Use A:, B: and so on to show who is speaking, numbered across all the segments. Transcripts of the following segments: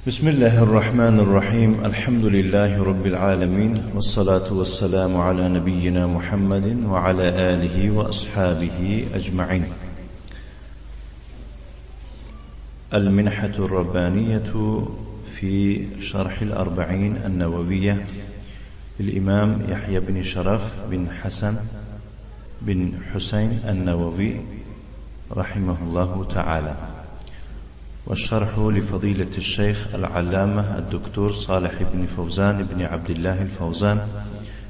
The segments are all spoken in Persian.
A: بسم الله الرحمن الرحيم. الحمد لله رب العالمين، والصلاة والسلام على نبينا محمد وعلى آله وأصحابه أجمعين. المنحة الربانية في شرح الأربعين النووية للإمام يحيى بن شرف بن حسن بن حسين النووي رحمه الله تعالى، والشرح لفضيلة الشيخ العلامة الدكتور صالح بن فوزان بن عبد الله الفوزان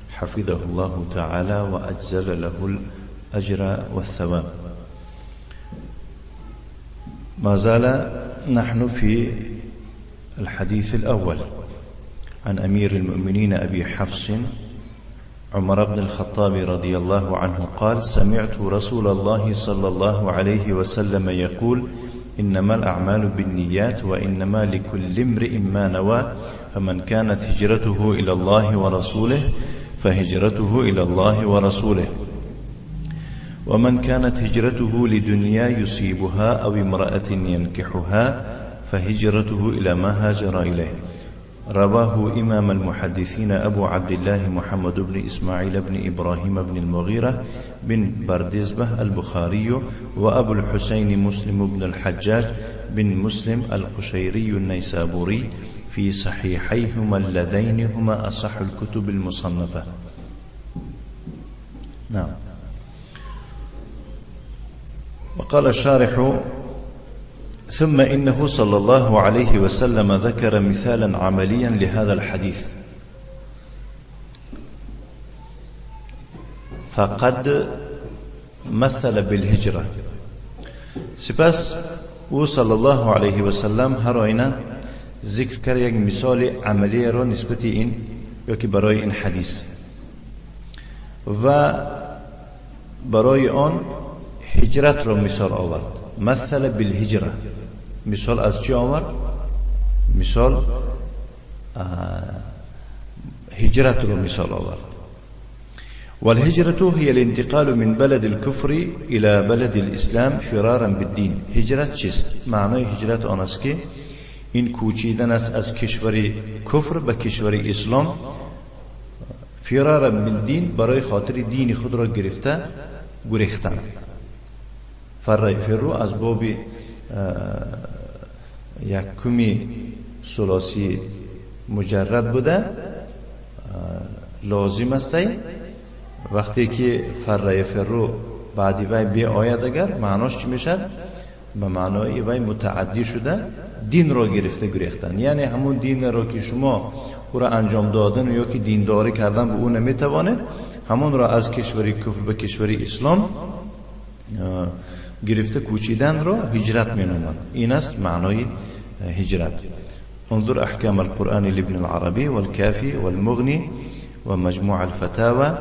A: حفظه الله تعالى وأجزل له الأجر والثواب. ما زال نحن في الحديث الأول عن أمير المؤمنين أبي حفص عمر بن الخطاب رضي الله عنه قال: سمعت رسول الله صلى الله عليه وسلم يقول: إنما الأعمال بالنيات وإنما لكل امرئ ما نوى، فمن كانت هجرته إلى الله ورسوله فهجرته إلى الله ورسوله، ومن كانت هجرته لدنيا يصيبها أو امرأة ينكحها فهجرته إلى ما هاجر إليه. رواه إمام المحدثين أبو عبد الله محمد بن إسماعيل بن إبراهيم بن المغيرة بن بردزبة البخاري، وأبو الحسين مسلم بن الحجاج بن مسلم القشيري النيسابوري في صحيحيهما اللذين هما أصح الكتب المصنفة. نعم. وقال الشارح: ثم إنه صلى الله عليه وسلم ذكر مثالا عمليا لهذا الحديث، فقد مثل بالهجرة. سپس او صلی الله علیه و سلم هر آینه ذکر کرد یک مثال عملی را نسبت این یا که برای این حدیث، و برای آن هجرت را مثال آورد. مثل بالهجره، مثال از چی آورد؟ مثال هجرت رو مثال آورد. والهجرة هي الانتقال من بلد الكفر إلى بلد الإسلام فرارا بالدين. هجرت چیست؟ معنای هجرت آن است که این کوچیدن است از کشور کفر به کشور اسلام، فرارا بالدین، برای خاطر دین خود را گرفته گریختن. فرو از باب یکمی ثلاثی مجرد بوده، لازم است وقتی که فرو بعدی وی بی آید اگر معناش چی میشه؟ به معنای وی متعدی شده، دین را گرفته گریختن. یعنی همون دین را که شما او را انجام دادن یا که دینداری کردن به اون نمیتوانید، همون را از کشور کفر به کشور اسلام گرفته کوچیدن را هجرت مینامند. این است معنای هجرت. انظر احکام القرآن لابن العربي والكافي والمغني ومجموع الفتاوى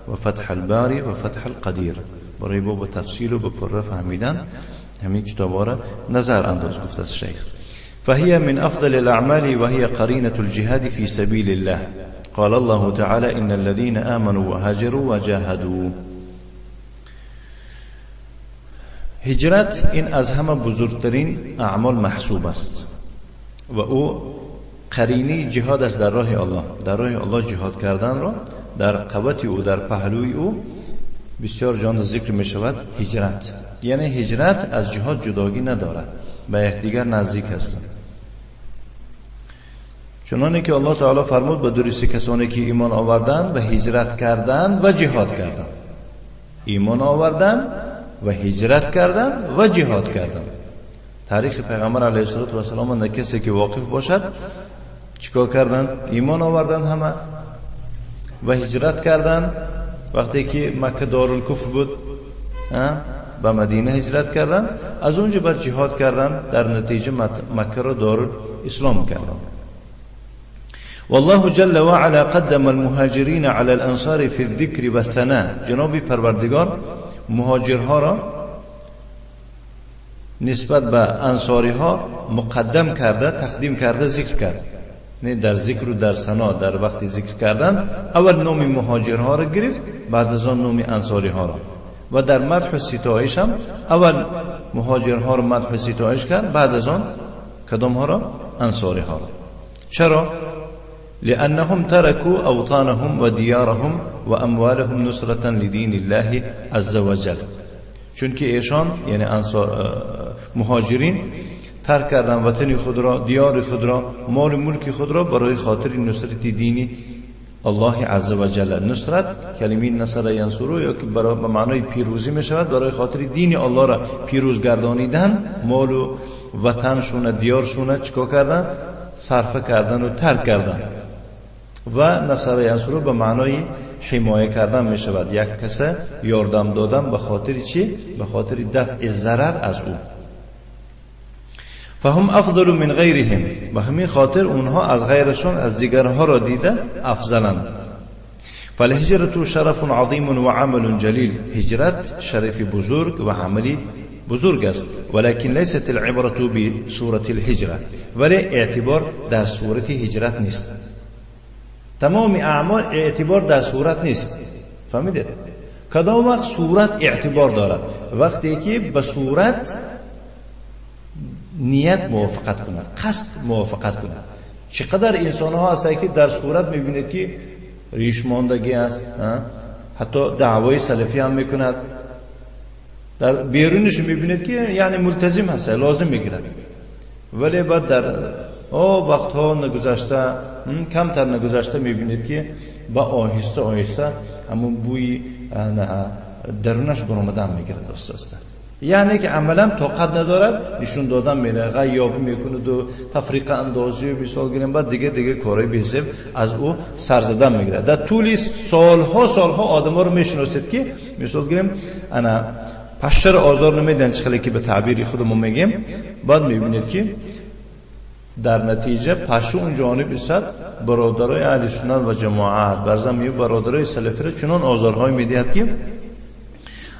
A: وفتح الباري وفتح القدير. برای با تفصیل و بپره فهمیدن همین کتابا را نظر انداز گفت از شیخ. فهي من افضل الاعمال وهي قرينة الجهاد في سبيل الله. قال الله تعالى: ان الذين آمنوا وهاجروا وجاهدوا. هجرت این از همه بزرگترین اعمال محسوب است و او قرینه جهاد است در راه الله. در راه الله جهاد کردن را در قوت او، در پهلوی او بسیار جان ذکر می شود هجرت. یعنی هجرت از جهاد جداگی ندارد، به یکدیگر نزدیک هستند. چنانه که الله تعالی فرمود: به درستی کسانی که ایمان آوردند و هجرت کردند و جهاد کردند. ایمان آوردند و هجرت کردند و جهاد کردند. تاریخ پیغمبر علیه السلام اند کسی که واقف باشد چیکار کردند؟ ایمان آوردند همه و هجرت کردند. وقتی که مکه دارالکفر بود به مدینه هجرت کردند، از اونجا بعد جهاد کردند، در نتیجه مکه را دارالاسلام کردند. والله جل وعلا قدم المهاجرين على الانصار في الذكر والثناء. جناب پروردگار مهاجرها را نسبت به انصاری ها مقدم کرده، تقدیم کرده، ذکر کرد. نه در ذکر و در ثنا، در وقت ذکر کردن اول نام مهاجرها را گرفت، بعد از آن نام انصاری ها را. و در مدح و ستایش هم اول مهاجرها را مدح و ستایش کرد، بعد از آن کدام ها را؟ انصاری ها را. چرا؟ لأنهم تركوا أوطانهم وديارهم وأموالهم نصرة لدين الله عز وجل. چون که ایشان یعنی مهاجرین ترک کردن وطن خود را، دیار خود را، مال ملک خود را برای خاطر نصرت دین الله عز وجل. نصرت کلمه نصر ینصرو یا که برای معنای پیروزی می شود، برای خاطر دین الله را پیروز گردانیدن، مال و وطنشون، دیارشون چیکار کردن؟ صرف کردن و ترک کردن. و نصر ینصرو به معنای حمایه کردن می شود، یک کس یاردم دادن به خاطر چی؟ به خاطر دفع ضرر از او. فهم افضل من غیرهم، به همین خاطر اونها از غیرشون، از دیگرها را دیده افضلند. فالهجرة شرف عظیم و عمل جلیل، هجرت شرف بزرگ و عملی بزرگ است. ولكن ليست العبرة بصورة الهجرة، ولی اعتبار در صورت هجرت نیست. تمام اعمال اعتبار در صورت نیست. فهمیدید؟ کدام وقت صورت اعتبار دارد؟ وقتی که به صورت نیت موافقت کند، قصد موافقت کند. چقدر انسان ها هست که در صورت میبینید که ریشماندگی است، حتی دعوای سلفی هم میکند، در بیرونش میبینید که یعنی ملتزم هست، لازم میگیرد، ولی بعد در وقتها نگذشته، کمتر نگذشته میبینید که با آهسته آهسته همون بوی درونش برآمدن میگیرد. دوست یعنی که عملا طاقت ندارد، نشون دادن میره، غیابی میکنه و تفریق اندازی و مثال گیریم، بعد دیگه کارهای بی‌سبب از او سرزدن میگیره. در طول سالها آدما رو میشناسید که مثال گیریم انا پشتر آزار نمیدن، چخلی که به تعبیری خودمون میگیم، بعد میبینید که در نتیجه پشو اون جانب است برادرای اهل سنت و جماعت برزمی برادرای سلفی را چنان آزارهای میدهد که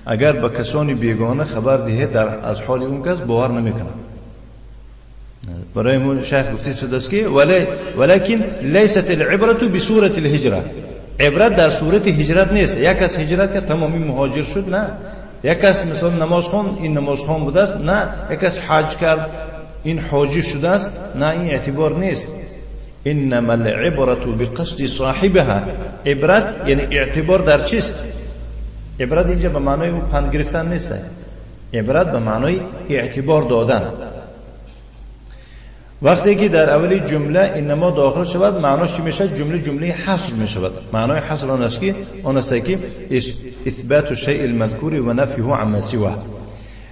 A: اگر به کسانی بیگانه خبر دهد از حال اون کس باور نمیکنه. برای من شیخ گفته شده است که ولكن ليست العبرة بصورة الهجرة، عبرت در صورت هجرت نیست. یک کس هجرت که تمامی مهاجر شد، نه. یک کس مثلا نماز خوند، این نماز خوند بوده است، نه. یک کس حج کرد، این حاجی شده است، نه. این اعتبار نیست. انما العبرة بقصد صاحبها، عبرت یعنی اعتبار در چیست؟ عبرت اینجا به معنای پند گرفتن نیست، عبرت به معنای اعتبار دادن. وقتی که در اولی جمله انما داخل شود، معناش چی میشه؟ جمله حصر میشود. معنای حصر آن است که اثبات الشیء المذکور و نفیه عما سواه.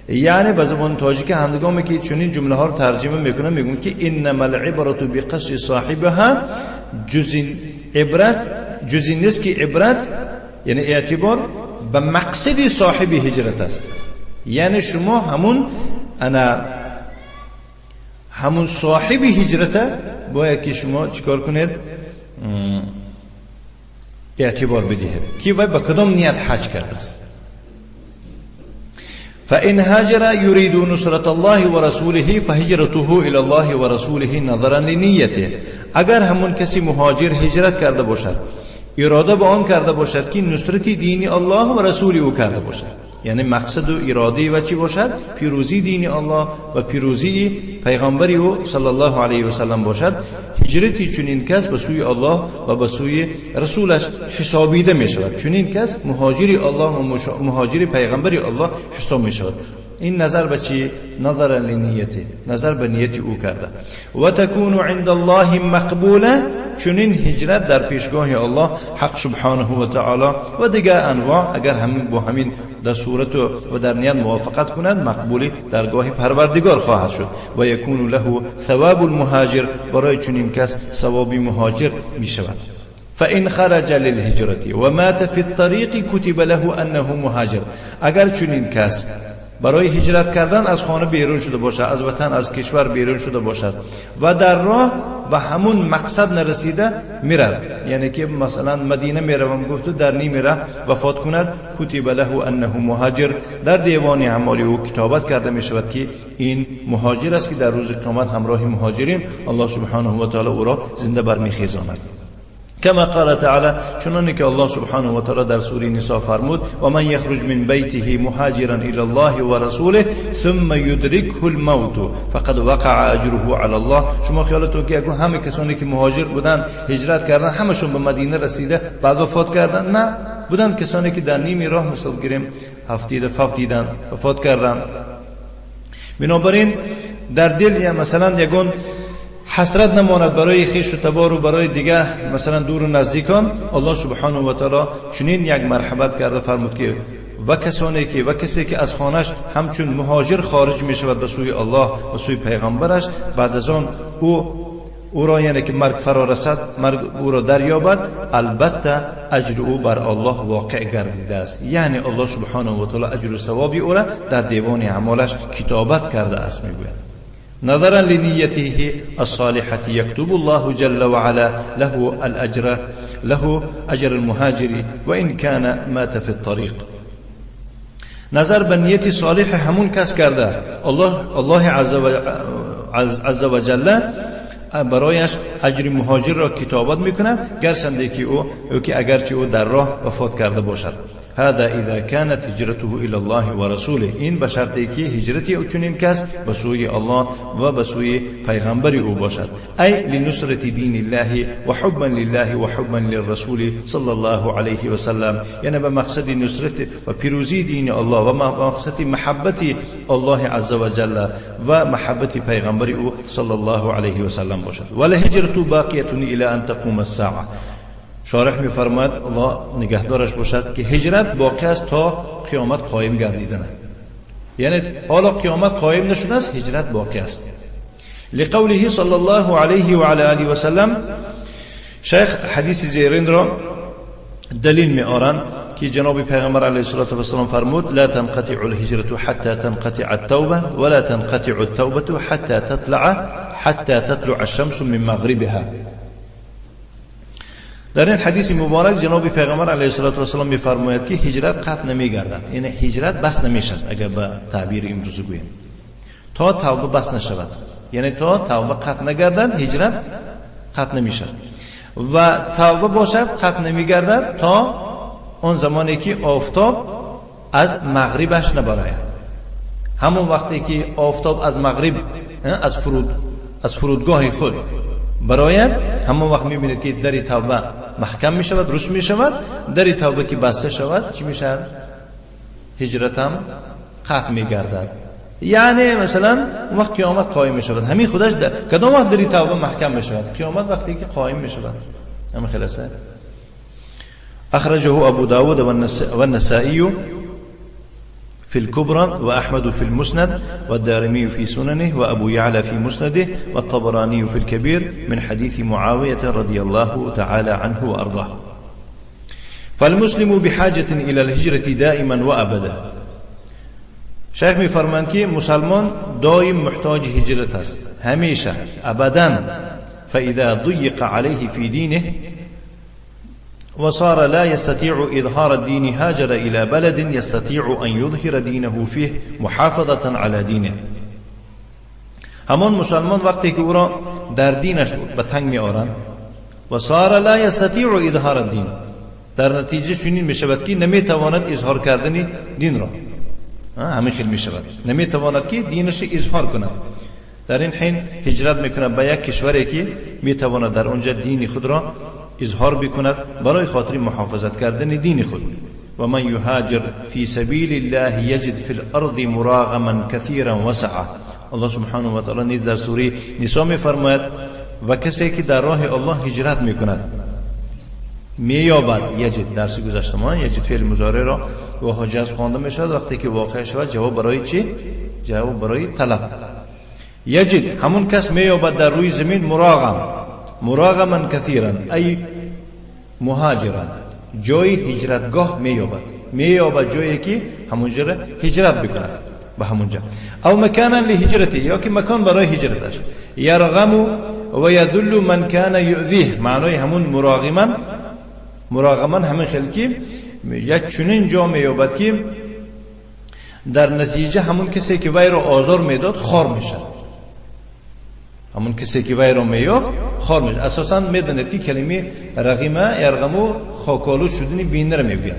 A: یعنی به زبان تاجیک همدگان که چنین جمله ها رو ترجمه میکنن، میگن که انما العبرة بقصد صاحبها، جز نیست که عبرت یعنی اعتبار به مقصد صاحب هجرت است. یعنی شما همون صاحب هجرت باید که شما چیکار کنید؟ اعتبار بدهید که وای با کدام نیت حج کرده است. فإن هاجر يريد نصرة الله ورسوله فهجرته إلى الله ورسوله نظرا لنيته. اگر همون کسی مهاجر هجرت کرده باشد، اراده به آن کرده باشد که نصرت دین الله و رسول او کرده باشد، یعنی مقصد و اراده و چی باشد؟ پیروزی دین الله و پیروزی پیغمبر او صلی الله علیه و سلم باشد، هجرتی چنین کس به سوی الله و به سوی رسولش حسابیده می شود. چنین کس مهاجر الله و مهاجر پیغمبر الله حساب می شود. این نظر به چی؟ نظر لنیته، نظر به نیت او کرده. و تکون عند الله مقبوله، چنین هجرت در پیشگاه الله حق سبحانه و تعالی و دیگر انواع اگر همین با همین در صورت و در نیت موافقت کند، مقبولی درگاه پروردگار خواهد شد. و یکون له ثواب المهاجر، برای چنین کس ثوابی مهاجر می شود. فإن خرج للهجرة ومات في الطريق كتب له أنه مهاجر. اگر چنین کس برای هجرت کردن از خانه بیرون شده باشد، از وطن، از کشور بیرون شده باشد و در راه به همون مقصد نرسیده میرد، یعنی که مثلا مدینه میروم گفت و در نی میره وفات کند، کتب له انه مهاجر، در دیوان اعمال او کتابت کرده می شود که این مهاجر است که در روز قیامت همراه مهاجرین الله سبحانه و تعالی او را زنده برمیخیزاند. كما قال تعالى چنانه که الله سبحانه و تعالی در سوره نساء فرمود و من یخرج من بیته مهاجرا الى الله و رسوله ثم يدركه الموت فقد وقع اجره على الله. شما خیالتون که اگه همه کسانی که مهاجر بودن هجرت کردن همشون به مدینه رسیده بعد وفات کردن؟ نه، بودن کسانی که در نیمی راه مثال گیریم هفتیدن وفات کردن. بنابراین در دل یا مثلا یگون حسرت نماند برای خویش و تبار و برای دیگه مثلا دور و نزدیکان. الله سبحانه و تعالی چنین یک مرحمت کرده فرمود که و کسی که از خانهش همچون مهاجر خارج می شود به سوی الله و سوی پیغمبرش، بعد از آن او را یعنی که مرگ فرا رسد، مرگ او را دریابد، البته اجر او بر الله واقع گردیده است. یعنی الله سبحانه و تعالی اجر و ثوابی او را در دیوان اعمالش کتابت کرده است. میگوید نظرا لنيته الصالحة يكتب الله جل وعلا له أجر المهاجر وإن كان مات في الطريق. نظر به نیت صالح همون کس کرده الله عز و جل برایش اجر مهاجر را کتابت میکند، گرچه که او که اگرچه او در راه وفات کرده باشد. هذا اذا كانت هجرته الى الله ورسوله، این به شرطی که هجرتی او چنین کس به سوی الله و به سوی پیغمبر او باشد، ای لنصرة دین الله و حبا لله و حبا للرسول صلی الله علیه و سلم، یعنی به مقصد نصرت و پیروزی دین الله و مقصد محبت الله عز و جل و محبت پیغمبر او صلی الله علیه و سلم باشد. ولهجرة باقیة الی ان تقوم الساعه. شارح می فرماید الله نگهدارش باشد که هجرت باقی است تا قیامت قایم گردیدن، یعنی حالا قیامت قایم نشده است، هجرت باقی است. لقوله صلی الله علیه و علی آله و سلم، شیخ حدیث زیرین را دلیل می آورند که جناب پیغمبر علیه الصلاة و السلام فرمود لا تنقطع الهجرة حتى تنقطع التوبة ولا تنقطع التوبة حتى تطلع الشمس من مغربها. در این حدیث مبارک جناب پیغمبر علیه الصلاة و السلام می‌فرماید که هجرت قطع نمی‌گردد، یعنی هجرت بس نمی‌شد اگر به تعبیر امروزی گوییم تا توبه بس نشود، یعنی تا توبه قطع نگردد هجرت قطع نمی‌شد و توبه باشد قطع نمی‌گردد تا اون زمانی که آفتاب از مغربش نبراید. همون وقتی که آفتاب از مغرب از فرودگاه خود براید، همون وقت میبینید که دری توبه محکم میشود، رسم میشود. دری توبه که بسته شود چی میشه؟ هجرت هم قطع میگردد. یعنی مثلا وقت قیامت قایم میشود، همین خودش کدام وقت دری توبه محکم میشود؟ قیامت وقتی که قایم میشود. همین خلاصه. اخرجه ابو داود و النسائي في الكبرى وأحمد في المسند والدارمي في سننه وأبو يعلى في مسنده والطبراني في الكبير من حديث معاوية رضي الله تعالى عنه وأرضاه. فالمسلم بحاجة إلى الهجرة دائما وأبدا. شیخ می فرماند که مسلمان دائم محتاج هجرت است، همیشه، ابدا. فإذا ضيق عليه في دينه وصار لا يستطيع إظهار الدين هاجر إلى بلد يستطيع أن يظهر دينه فيه محافظة على دينه. همون مسلمان وقتی که او را در دینش به تنگ می آورند و صار لا يستطيع اظهار الدين، در نتیجه چنین می شود که نمی تواند اظهار کردن دین را، همین خیلی می شود نمی تواند که دینش اظهار کند. در این حین هجرت میکند به یک کشوری که می تواند در اونجا دین خود را اظهار بکند برای خاطر محافظت کردن دین خود. و من یهاجر فی سبیل الله یجد فی الارض مراغما کثیرا وسعا. الله سبحانه و تعالی نیز در سوره نساء میفرماید و کسی که در راه الله هجرت میکند مییابد. یجد درس گذشته ما یجد فعل مضارع را و حجاز خوانده میشود وقتی که واقع شود جواب برای چی؟ جواب برای طلب. یجد همون کس مییابد در روی زمین مراغما کثیرا ای مهاجرا، جای هجرتگاه مییابد جایی که همونجا هجرت بکند به همونجا. او مکانا لهجرته، یا که مکان برای هجرتش. یرغم و یذل من کان یؤذیه، معنای همون مراغما همین خلقی یک چنین جا مییابد که در نتیجه همون کسی که وی را آزار میداد خار میشد. همون کسی که وی را میافت خار میشه. اساسا میدونید که کلمه رغیمه یرغمو خاکالود شدنی بینه را میگوید.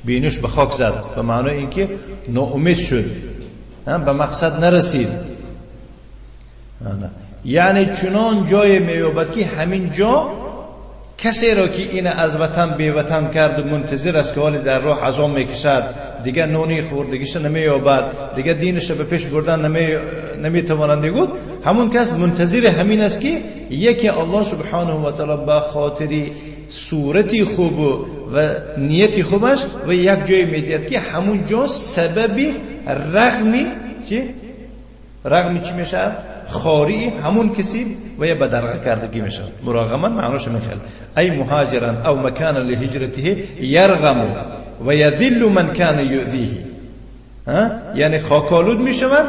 A: بینش به خاک زد به معنای اینکه ناامید شد، به مقصد نرسید. یعنی چنان جای میابد که همین جا کسی را که این از وطن بی وطن کرد و منتظر است که حال در راه عذاب میکشد، دیگه نونی خوردگیش نمیابد، دیگه دینش به پیش بردن نمیتواند میگود، همون کس منتظر همین است که یکی الله سبحانه و تعالی به خاطر صورتی خوب و نیتی خوبش و یک جای میدید که همون جا سبب رغمی چی میشه؟ خاری همون کسی و یا بدرغه کردگی میشه. مراغما معناش میخواد ای مهاجرا او مکان لهجرته یرغم و یذل من کان یؤذیه. یعنی خاکالود میشود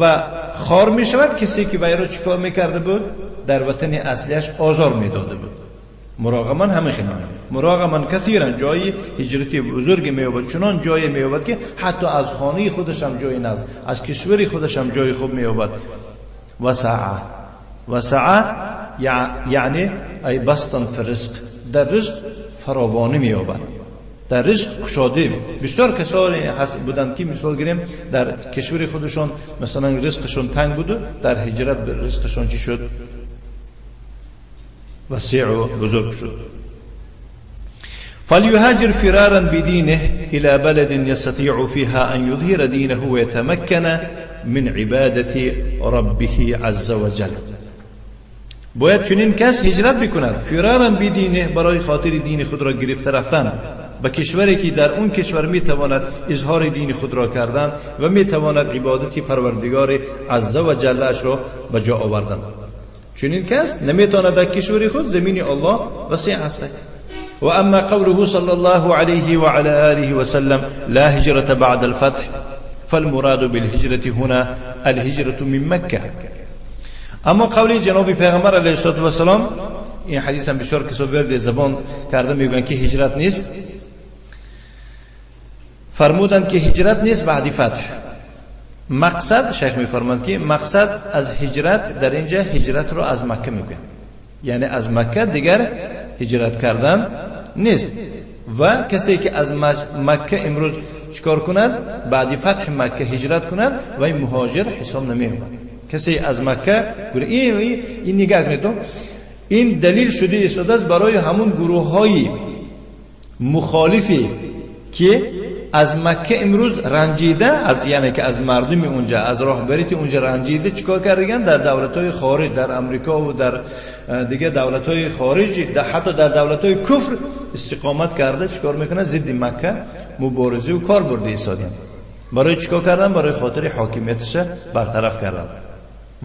A: و خار میشود کسی که وی را چیکار میکرده بود؟ در وطن اصلیش آزار میداده بود. مراغما همین خیلی مراغما کثیرا جای هجرتی بزرگ میابد، چنان جای میابد که حتی از خانه خودش هم جای ناز، از کشوری خودش هم جای خوب میابد. وسعه یعنی ای بستن فی رزق، در رزق فراوانی میابد، در رزق گشاده. بسیار کسانی بودند که مثال گیریم در کشور خودشون مثلا رزقشون تنگ بود، در هجرت رزقشون چی شد؟ وسیع و بزرگ شد. فليهاجر فرارا بدينه إلى بلد يستطيع فيها أن يظهر دينه ويتمكن من عبادة ربه عز وجل. باید چنین کس هجرت بکند، فرارا بدینه، برای خاطر دین خود را گرفته رفتن به کشوری که در اون کشور میتواند اظهار دین خود را کردن و میتواند عبادت پروردگار عز و جلش را به جا آوردن. چنین کس نمیتواند در کشور خود، زمین الله وسیع است. و اما قوله صلی الله علیه و علی آله و سلم لا هجرة بعد الفتح فالمراد بالهجرة هنا الهجرة من مکه. اما قول جناب پیغمبر علیه السلام، این حدیث هم بسیار کسا ورد زبان کرده میگن که هجرت نیست، فرمودند که هجرت نیست بعد فتح. مقصد شیخ میفرماند که مقصد از هجرت در اینجا هجرت رو از مکه میگن، یعنی از مکه دیگر هجرت کردن نیست. و کسی که از مکه امروز چیکار کند؟ بعد فتح مکه هجرت کند و این مهاجر حساب نمیشه. کسی از مکه این نگاه کنید، این دلیل شده است برای همون گروه های مخالفی که از مکه امروز رنجیده، از یعنی که از مردم اونجا، از راهبریت اونجا رنجیده، چیکار کردن؟ در دولت‌های خارج، در امریکا و در دیگه دولت‌های خارجی، حتی در دولت‌های کفر استقامت کرده، چیکار میکنه؟ ضد مکه مبارزه و کار برده ایستادن. برای چیکار کردن؟ برای خاطر حاکمیتش برطرف کردن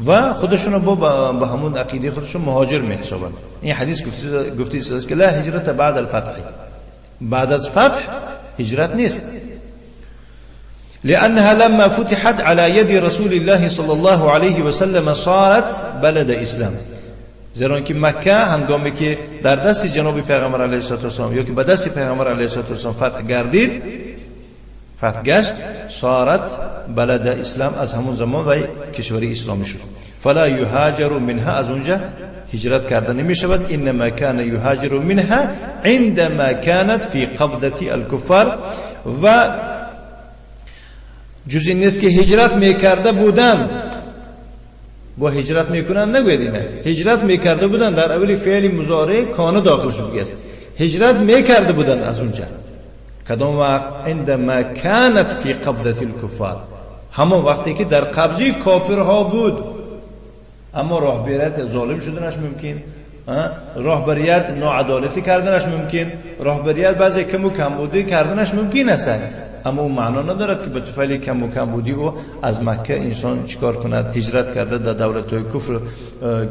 A: و خودشون رو با همون عقیده خودشون مهاجر میحسابن. این حدیث گفته است که لا هجرت بعد الفتح، بعد از فتح هجرت نیست. لأنها لما فتحت على يد رسول الله صلى الله عليه وسلم صارت بلد اسلام. زیرا که مکه هنگامی که در دست جناب پیغمبر علیه السلام یا که به دست پیغمبر علیه السلام فتح گردید، فتح گشت، صارت بلد اسلام، از همون زمان و کشوری اسلامی شد. فلا یهاجر منها، از اونجا هجرت کرده نمی شود. انما کان یهاجر منها عندما كانت في قبضه الكفار. و جز این نیست که هجرت میکرده بودن، با هجرت میکنن نگویید نه، هجرت میکرده بودن در اول فعل مضارع کان داخل شد است، هجرت میکرده بودن از اونجا. کدام وقت؟ عندما كانت في قبضه الكفار، همون وقتی که در قبضه کافرها بود. اما راهبریت ظالم شدنش ممکن، راهبریت ناعدالتی کردنش ممکن، راهبریت بعضی کم و کمبودی کردنش ممکن است، اما اون معنا ندارد که به طفیل کم و کمبودی او از مکه انسان چیکار کند؟ هجرت کرده در دولت‌های کفر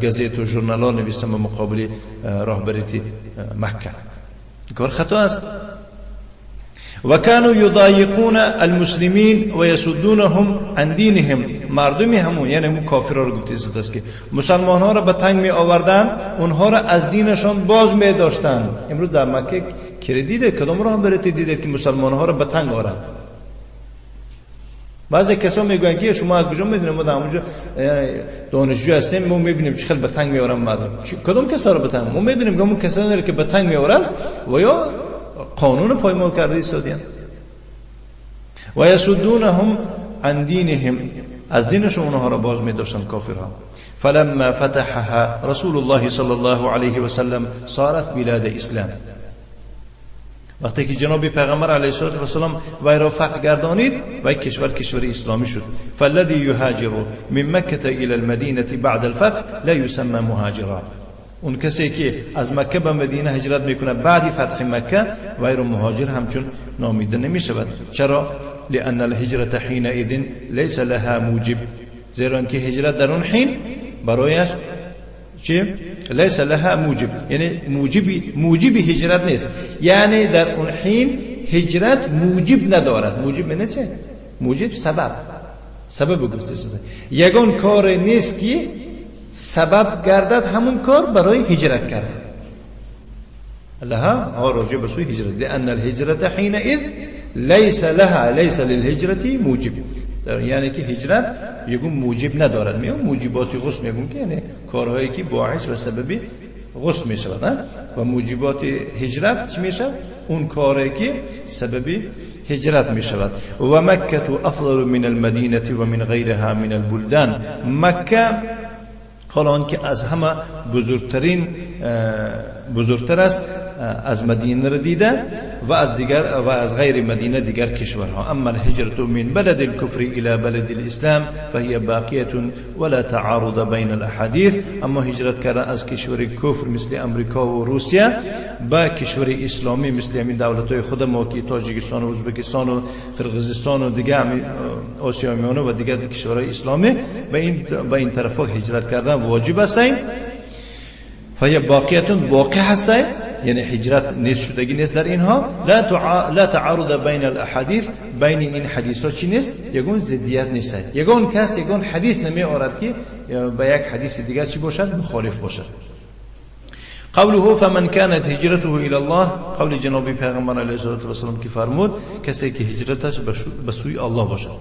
A: گزیت و ژورنال‌ها نویسن به مقابل راهبریت مکه. کار خطا است. و كانوا يضايقون المسلمين ويصدونهم عن دينهم. مردمی همون یعنی کافرها رو گفته است که مسلمان ها را به تنگ می آوردن، اونها را از دینشان باز می داشتن. امروز در مکه کردیده کدام راه برید دیده که مسلمان ها را به تنگ آورند. بعضی کسا میگن که شما از کجا میدونید ما همونجا دانشجو هستیم، ما میبینیم چه خیلی به تنگ میارن مردم. کدوم کسا رو به تنگ؟ ما میدونیم که اون کسانی که به تنگ میارن و یا قانون پایمال کرده ایستادین و یسدونهم عن دینهم، از دینشون اونها را باز می‌داشتن کافرها. فلما فتحها رسول الله صلی الله علیه و سلم صارت بلاد اسلام، وقتی که جناب پیغمبر علیه الصلاه و السلام وی را فتح گردانید و کشور اسلامی شد. فالذي يهاجر من مکه الى المدینه بعد الفتح لا يسمى مهاجرا، اون کسی که از مکه به مدینه هجرت میکنه بعد فتح مکه وی را مهاجر همچون نامیده نمیشود. چرا؟ لأن الهجرة حينئذ ليس لها موجب، زیرا که هجرت در اون حین برایش چه؟ ليس لها موجب، یعنی موجب هجرت نیست، یعنی در اون حین هجرت موجب ندارد. موجب معنی چه؟ موجب سبب گفته شده. یگان کار نیست که سبب گردد همون کار برای هجرت کردن. لها راجع به سوی هجرت، لأن الهجرة حينئذ ليس للهجرة موجب، یعنی که هجرت یگون موجب ندارد. میگم موجبات غسل میگم که یعنی کارهایی که باعث و سببی غسل میشود و موجبات هجرت چی میشه؟ اون کاری که سببی هجرت میشود. و مکه افضل من المدینه و من غیرها من البلدان، مکه حالان که از همه بزرگتر است از مدینه را دیده و از غیر مدینه دیگر کشورها. اما الهجرة من بلد الكفر الى بلد الاسلام فهي باقیه ولا تعارض بین الاحاديث، اما هجرت کردن از کشور کفر مثل امریکا و روسیه با کشور اسلامی مثل همین دولت‌های خود ما که تاجیکستان و ازبکستان و قرقیزستان و دیگر آسیا میانه و دیگر کشورهای اسلامی به این طرفا هجرت کردن واجب است. فهي باقیه باقی هست، یعنی هجرت نیست شدگی نیست در اینها. لا تعارض بین الاحاديث، بین این حدیث ها چی نیست؟ یگون ضدیت نیست. یگون کس یگون حدیث نمی آورد که با یک حدیث دیگر چی باشد؟ مخالف باشد. قوله فمن كانت هجرته الى الله، قول جناب پیغمبر علیه الصلاه و السلام که فرمود کسی که هجرتش به سوی الله باشد.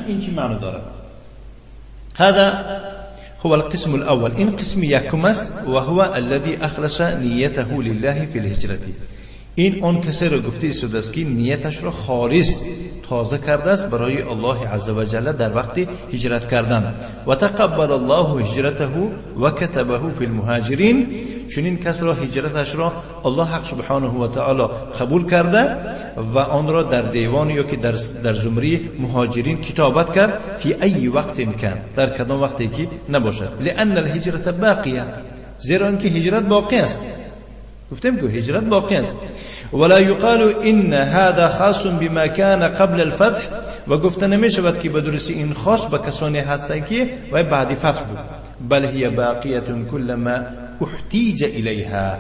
A: این چی معنی داره؟ هذا هو القسم الأول، إن قسم يكم است وهو الذي أخلص نيته لله في الهجرة. این اون کسی را گفته شده است که نیتش را خالص تازه کرده است برای الله عز و جل در وقت هجرت کردن. و تقبل الله هجرته و کتبه فی المهاجرین، چنین کس را هجرتش را الله حق سبحانه و تعالی قبول کرده و آن را در دیوان یا که در زمره مهاجرین کتابت کرد. فی ای وقت کن، در کدام وقتی که نباشد. لأن الهجرة باقیه، زیرا اینکه هجرت باقی است. گفتم که هجرت باقی است. ولا يقال ان هذا خاص بما كان قبل الفتح، و گفته نمیشود که به درستی این خاص به کسانی هستند که و بعد فتح بود. بل هي باقیه كلما احتیج الیها،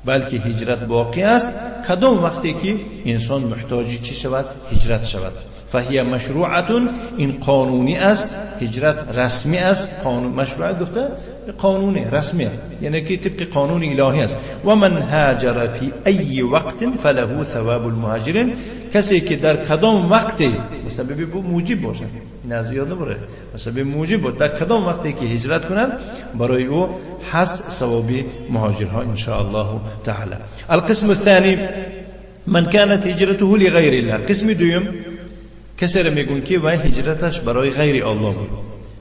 A: بلکه هجرت باقی است کدام وقتی که انسان محتاجی چی شود؟ هجرت شود. فهي مشروعه، این قانونی است، هجرت رسمی است. قانون مشروع گفته قانونی رسمی، یعنی که طبق قانون الهی است. و من هاجر فی ای وقت فله ثواب المهاجرین، کسی که در کدام وقتی بسبب موجب باشه، نه زیاد نبره، بسبب موجب بود، در کدام وقتی که هجرت کند برای او حس ثواب مهاجرها ان شاء الله تعالی. القسم الثاني من كانت هجرته لغير الله، قسم دوم کسی را میگن که وای هجرتش برای غیر الله بود.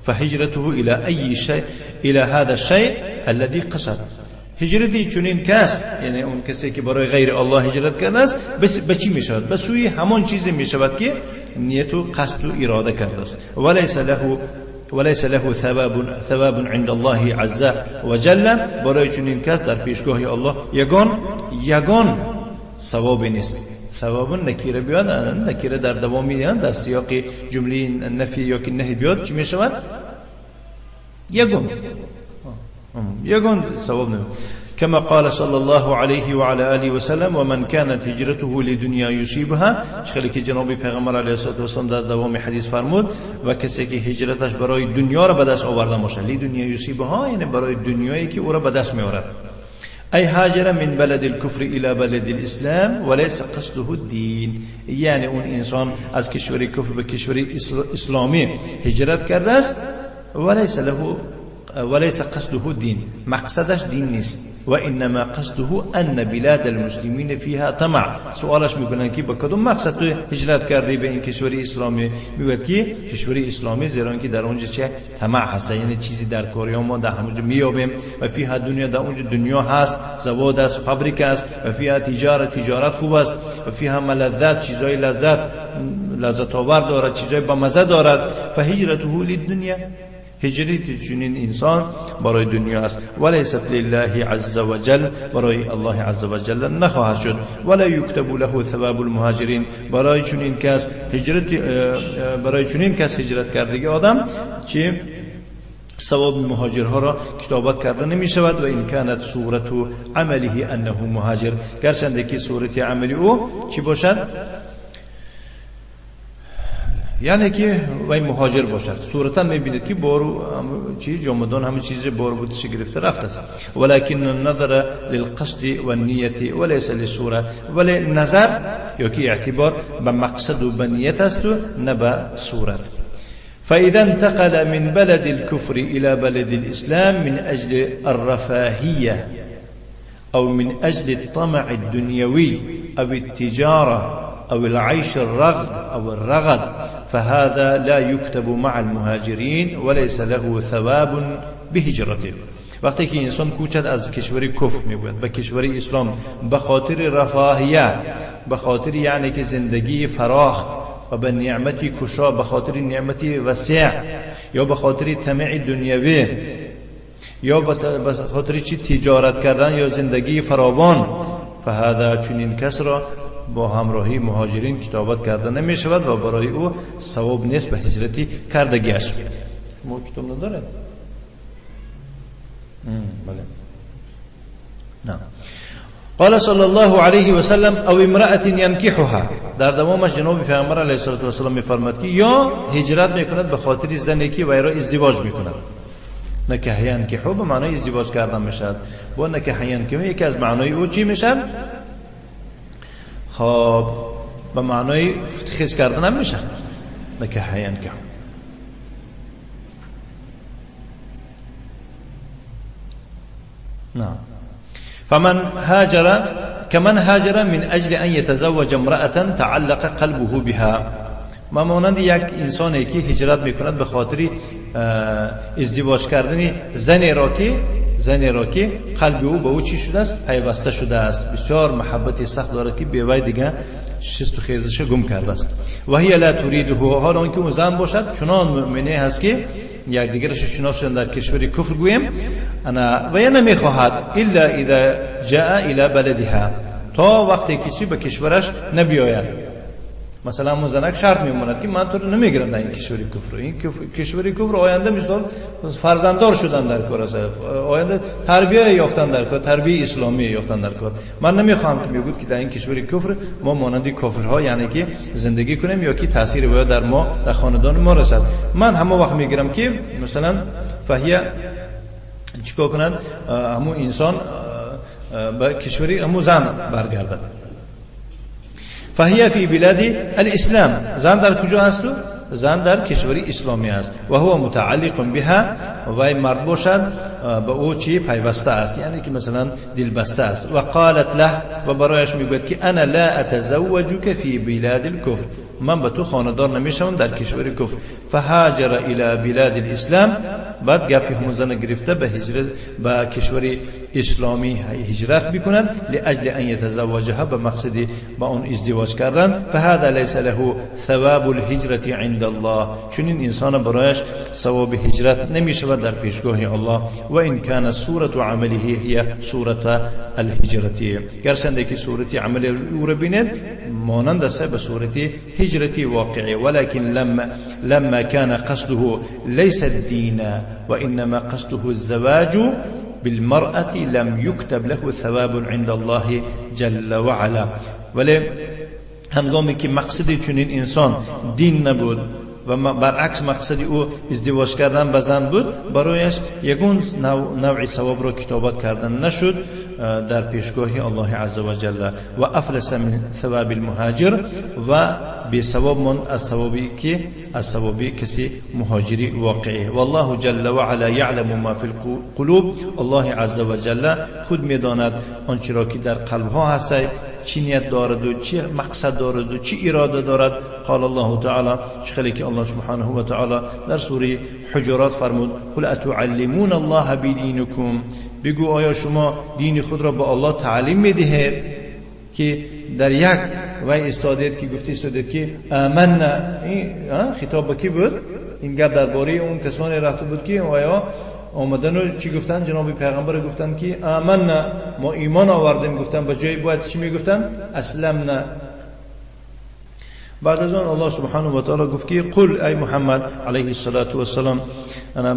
A: فهجرته الى ای شيء الى هذا الشيء الذي قصد، هجرتی چنین کس یعنی اون کسی که برای غیر الله هجرت کرده است به چی میشود؟ به سوی همان چیزی میشود که نیت و قصد و اراده کرده است. وليس له ثواب عند الله عز وجل، برای چنین کس در پیشگاه الله یگان ثواب نیست. ثواب نکیره بیاد، نکیره در دوام میاد، در سیاق جمله نفی یا که نهی بیاد چی میشود؟ یگان ثواب نمیاد. كما قال صلى الله عليه وعلى آله وسلم ومن كانت هجرته لدنيا يصيبها، شخصی که جناب پیغمبر علیه الصلاه و السلام در دوام حدیث فرمود و کسی که هجرتش برای دنیا را به دست آورده باشه، لدنیا یصیبها یعنی برای دنیایی که او را به دست میآورد. أي هاجر من بلد الكفر إلى بلد الإسلام وليس قصده الدين. يعني اون انسان از کشوری کفر به کشوری اسلامی هجرت کرده است وليس قصده الدين، مقصدش دين نیست، وإنما قصده أن بلاد المسلمين فيها طمع. سوالش میکنن که با کدوم مقصد تو هجرت کردی به این کشوری اسلامی؟ میگه که کشوری اسلامی زیرا که در اونجا چه طمع هست، یعنی چیزی در کره ما در همونجا میابیم و فيها دنیا، در اونجا دنیا هست، زواد است، فابریک است، و فيها تجارت خوب است، و فيها ملذات، چیزای لذت آور دارد، چیزای با مزه دارد. فهجرته للدنیا، هجرت چنین انسان برای دنیا است. ولیست لله عز وجل، برای الله عز وجل نخواهد شد. ولا یکتب له ثواب المهاجرین، برای چنین کس هجرت کردگی آدم چه ثواب مهاجرها را کتابت کرده نمی شود. و این کانت صورت عمله انه مهاجر، گرچند که صورت عملی او چی باشد؟ یعنی که وای مهاجر باشد. صورتا میبینید که بارو چی جمدان همه چیز بارو بودش گرفته رفته است. ولكن النظر للقصد والنیت وليس للصوره، ولی نظر یا که اعتبار به مقصد و به نیت است و نه به صورت. فاذا انتقل من بلد الكفر الى بلد الاسلام من اجل الرفاهيه او من اجل الطمع الدنيوي او التجاره أو العيش الرغد أو الرغد، فهذا لا يكتب مع المهاجرين وليس له ثواب بهجرته. وقتی که انسان کوچد از کشوری کفر میگوید به کشوری اسلام به خاطر رفاهیه، به خاطر یعنی که زندگی فراخ و به نعمتی کشا، به خاطر نعمتی وسیع، یا به خاطر طمع دنیوی، یا به خاطر چی تجارت کردن یا زندگی فراوان، فهذا چنین کس را با همراهی مهاجرین کتابت کرده نمی شود و برای او ثواب نیست به هجرتی کردگیش. ما کتاب نداره؟ بله. نه. قال صلی الله علیه و سلم او امرأة ینکحها، در دوامش جناب پیامبر علیه الصلوة والسلام میفرماد که یا هجرت میکند به خاطر زنی که وی را ازدواج میکند. نکاح ینکحو به معنای ازدواج کردن میشد و نکاح ینکحو یکی از معنای او چی میشد؟ خب به معنای فتخیز کردن هم میشه. نکاح ینکحو. نعم. فمن هاجر كمن هاجر من اجل ان يتزوج امرأة تعلق قلبه بها، ما مانند یک انسانی که هجرت میکند به خاطر ازدواج کردن زنی را که قلب او به او چی شده است؟ پیوسته شده است، بسیار محبت سخت دارد که به وی دیگه شست و خیزش گم کرده است. و هی لا تريده، حال آنکه اون زن باشد چنان مؤمنه هست که یک دیگرش شناس شدن در کشور کفر گویم انا و یا نمیخواهد الا اذا جاء الى بلدها، تا وقتی که چی به کشورش نبیاید. مثلا اون زنک شرط میموند که من تو رو نمیگیرم در این کشوری کفر. این کشوری کفر آینده مثلا فرزنددار شدن در کار است، آینده تربیت یافتن در کار، تربیت اسلامی یافتن در کار. من نمیخوام که میگوید که در این کشوری کفر ما مانند کافرها یعنی که زندگی کنیم یا که تاثیر باید در ما در خاندان ما رسد. من همه وقت میگیرم که مثلا فهیه چیکار کنند همون انسان به کشوری همون زن برگردد. فهي في بلاد الاسلام، زن در کجا هست؟ زن در کشوری اسلامی است. و هو متعلق بها، و مرد باشد به او چی پیوسته است، یعنی که مثلا دل بسته است. و قالت له، و برایش میگوید که انا لا اتزوجك في بلاد الكفر، من به تو خاندار نمیشم در کشور کفر. فهاجر الى بلاد الاسلام، بعد گپی همون زن گرفته به هجرت به کشور اسلامی هجرت میکند لاجل ان يتزوجها، به مقصد با اون ازدواج کردن. فهذا ليس له ثواب الهجرة عند الله، چون این انسان برایش ثواب هجرت نمیشود در پیشگاه الله. و ان كان صورت عمله هي صورت الهجرة، گرچند که صورت عمل او را بینید مانند است به صورت هجرتی واقعی. ولكن لما كان قصده ليس الدين وإنما قصده الزواج بالمرأة لم يكتب له ثواب عند الله جل وعلا. ولی هنگامی که مقصد چنین انسان دین نبود و برعکس مقصد او ازدواج کردن با زن بود، برایش یگون نوع ثواب را کتابت کردن نشد در پیشگاه الله عز و جل. و افلس من ثواب المهاجر، و به ثواب من از ثوابی کسی مهاجری واقعی. والله جل و علا یعلم ما فی القلوب، الله عز و جل خود میداند آنچه را که در قلب ها هست، چی نیت دارد و چی مقصد دارد و چی اراده دارد. قال الله تعالی، خیلی که الله سبحانه و تعالی در سوره حجرات فرمود: قل اتعلمون الله بدینکم، بگو آیا شما دین خود را به الله تعلیم میدهید؟ که در یک و استادید که گفتی استادید که آمنا، این خطاب به کی بود؟ این گپ درباره اون کسانی رفته بود که آیا آمدن و چی گفتن؟ جناب پیغمبر گفتن که آمنا، ما ایمان آوردیم. گفتن به جای باید چی میگفتن؟ اسلمنا. بعد از آن الله سبحانه و تعالی گفت که قل ای محمد علیه الصلاة و السلام، انا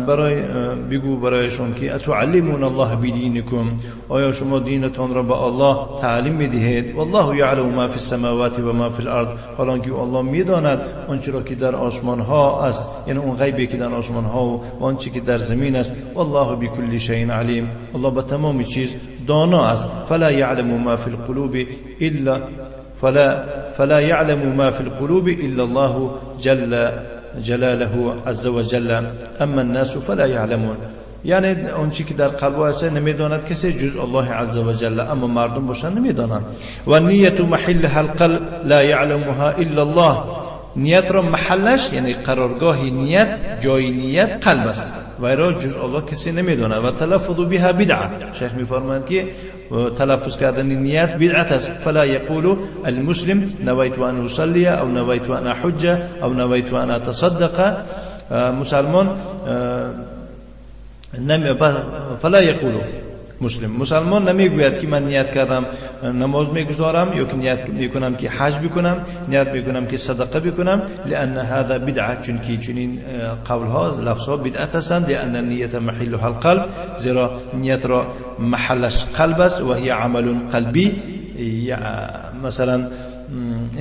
A: بگو برایشون که اتعلمون الله بدینکم، آیا شما دینتان را به الله تعلیم میدهید؟ والله یعلم ما فی السماوات و ما فی الارض، حالانکه الله میداند آنچه را که در آسمان ها است، یعنی اون غیبی که در آسمان ها و آنچه که در زمین است. والله بكل شیء علیم، الله به تمام چیز دانا است. فلا یعلم ما فی القلوب الا فلا يعلم ما في القلوب إلا الله جل جلاله عز وجل، اما الناس فلا يعلمون، یعنی اون چیزی که در قلب است نمیداند کسی جز الله عز و جل، اما مردم باشند نمیدانند. و نیت محلها القلب لا يعلمها الا الله، نیت را محلش یعنی قرارگاه نیت، جای نیت قلب است و را جز الله کسی نمیدونه. و تلفظ بها بدعه، شیخ میفرمایند که تلفظ کردن نیت بدعت است. فلا يقول المسلم نويت ان اصلي او نويت ان احج او نويت ان اتصدق، مسلمان فلا يقول مسلمان نمیگوید که من نیت کردم نماز میگذارم یا که نیت میکنم که حج بکنم، نیت میکنم که صدقه بکنم، لان هذا بدعه، چون که چنین قول ها لفظ ها بدعت هستند. لان النیت محلها القلب، زیرا نیت را محلش قلب است و هی عمل قلبی، مثلا